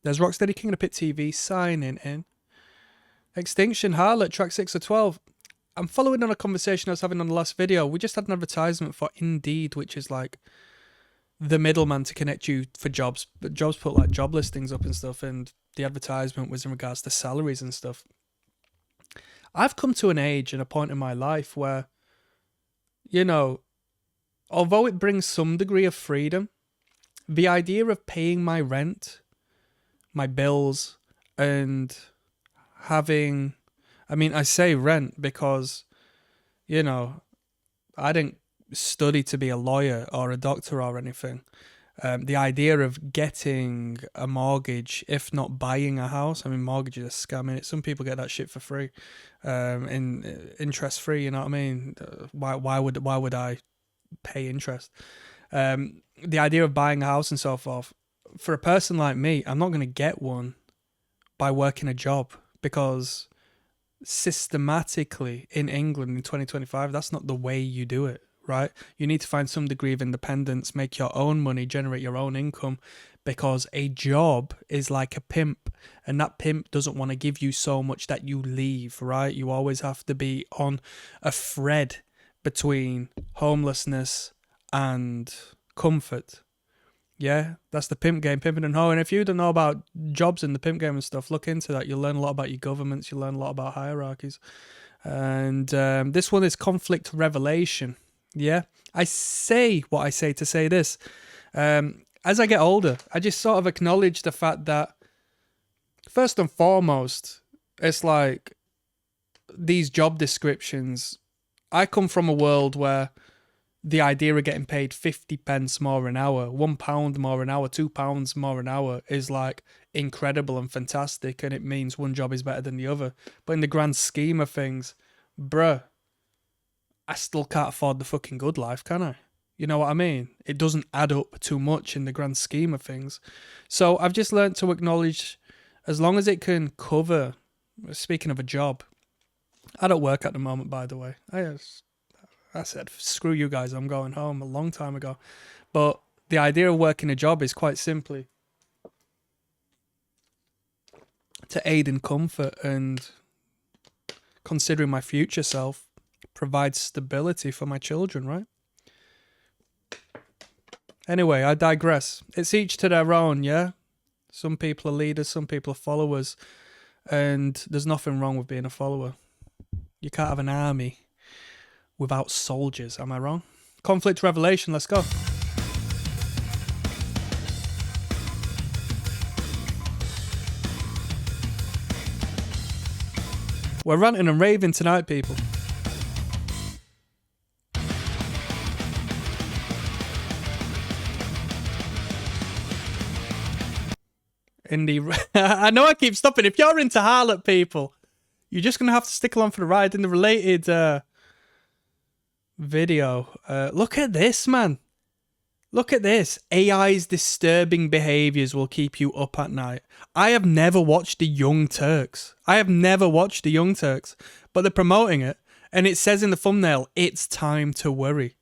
There's Rocksteady King of the Pit TV signing in. Extinction, Harlott, track 6 of 12. I'm following on a conversation I was having on the last video. We just had an advertisement for Indeed, which is like the middleman to connect you for jobs. But jobs put like job listings up and stuff, and the advertisement was in regards to salaries and stuff. I've come to an age and a point in my life where, you know, although it brings some degree of freedom, the idea of paying my rent, my bills, and having, I mean, I say rent because, you know, I didn't study to be a lawyer or a doctor or anything. The idea of getting a mortgage, if not buying a house, I mean, mortgage is a scam. I mean, some people get that shit for free, in interest free. You know what I mean? Why would I pay interest? The idea of buying a house and so forth, for a person like me, I'm not going to get one by working a job, because systematically in England in 2025, that's not the way you do it, right? You need to find some degree of independence, make your own money, generate your own income, because a job is like a pimp, and that pimp doesn't want to give you so much that you leave, right? You always have to be on a thread between homelessness and comfort. Yeah, that's the pimp game, pimping and hoeing. If you don't know about jobs in the pimp game and stuff, look into that. You'll learn a lot about your governments. You'll learn a lot about hierarchies. And this one is conflict revelation. Yeah, I say what I say to say this. As I get older, I just sort of acknowledge the fact that, first and foremost, it's like these job descriptions. I come from a world where the idea of getting paid 50 pence more an hour, £1 more an hour, £2 more an hour is like incredible and fantastic, and it means one job is better than the other. But in the grand scheme of things, bruh, I still can't afford the fucking good life, can I? You know what I mean? It doesn't add up too much in the grand scheme of things. So I've just learned to acknowledge, as long as it can cover, speaking of a job, I don't work at the moment, by the way. I said, screw you guys, I'm going home a long time ago. But the idea of working a job is quite simply to aid in comfort and, considering my future self, provide stability for my children, right? Anyway, I digress. It's each to their own, yeah? Some people are leaders, some people are followers, and there's nothing wrong with being a follower. You can't have an army without soldiers, am I wrong? Conflict revelation, let's go. We're ranting and raving tonight, people. I know I keep stopping. If you're into Harlott, people, you're just going to have to stick along for the ride. In the related video, look at this, man. Look at this. AI's disturbing behaviors will keep you up at night. I have never watched The Young Turks. But they're promoting it, and it says in the thumbnail, it's time to worry.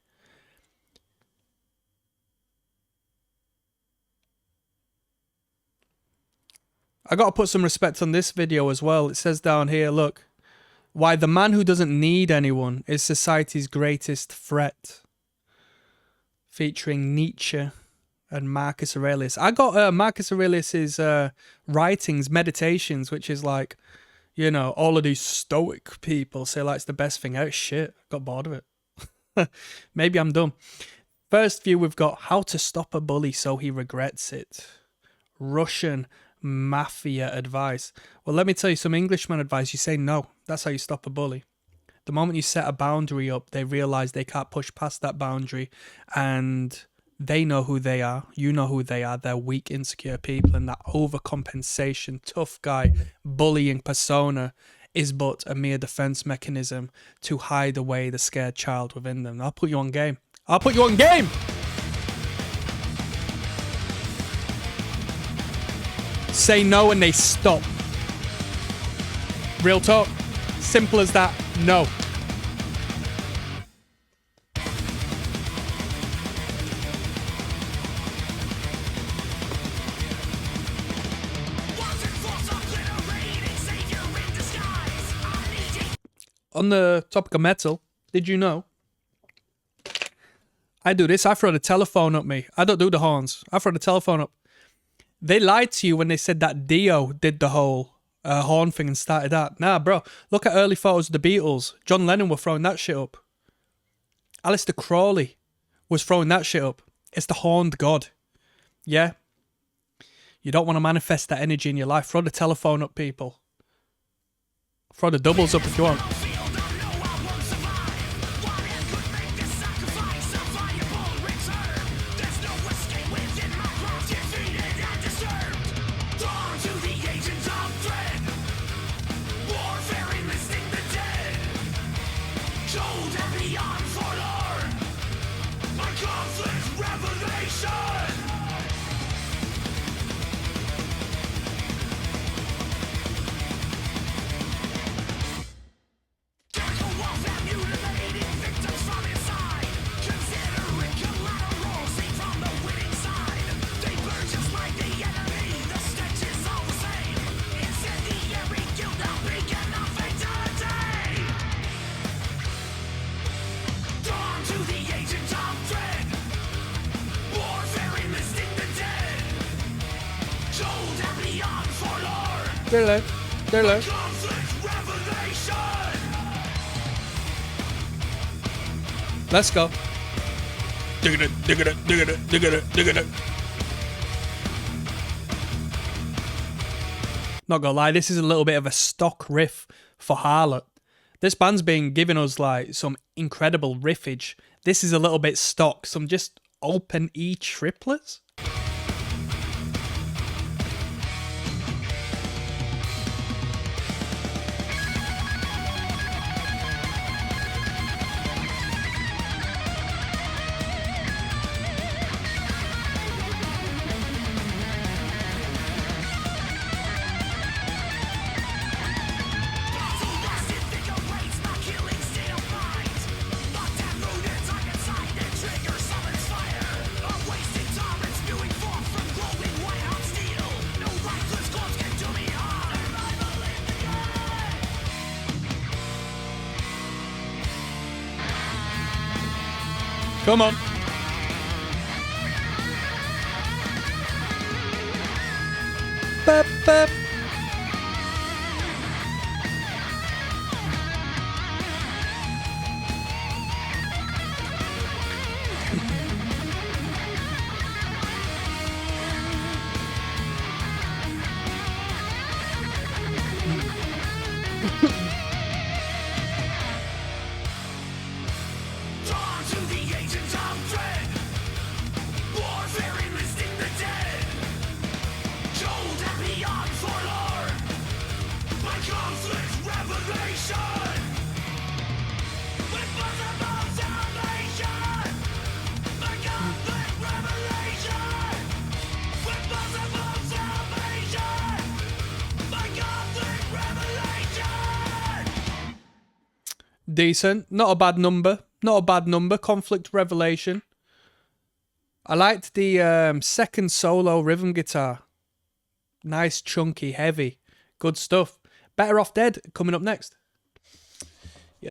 I got to put some respect on this video as well. It says down here, look, why the man who doesn't need anyone is society's greatest threat. Featuring Nietzsche and Marcus Aurelius. I got Marcus Aurelius's writings, meditations, which is like, you know, all of these stoic people say like it's the best thing out. Shit, got bored of it. Maybe I'm dumb. First view, we've got How to Stop a Bully So He Regrets It. Russian mafia advice. Well, let me tell you some Englishman advice. You say no. That's how you stop a bully. The moment you set a boundary up, they realize they can't push past that boundary, and they know who they are. You know who they are. They're weak, insecure people, and that overcompensation, tough guy, bullying persona is but a mere defense mechanism to hide away the scared child within them. I'll put you on game. Say no and they stop. Real talk. Simple as that. No. On the topic of metal, did you know? I do this. I throw the telephone up me. I don't do the horns. I throw the telephone up. They lied to you when they said that Dio did the whole horn thing and started that. Nah, bro. Look at early photos of the Beatles. John Lennon were throwing that shit up. Aleister Crowley was throwing that shit up. It's the horned god. Yeah? You don't want to manifest that energy in your life. Throw the telephone up, people. Throw the doubles up if you want. They're low. Let's go. Dig it, dig it, dig it, dig it, dig it. Not gonna lie, this is a little bit of a stock riff for Harlott. This band's been giving us like some incredible riffage. This is a little bit stock, some just open E triplets. Come on. Bap, bap. Decent. Not a bad number. Not a bad number. Conflict Revelation. I liked the second solo rhythm guitar. Nice, chunky, heavy. Good stuff. Better Off Dead coming up next.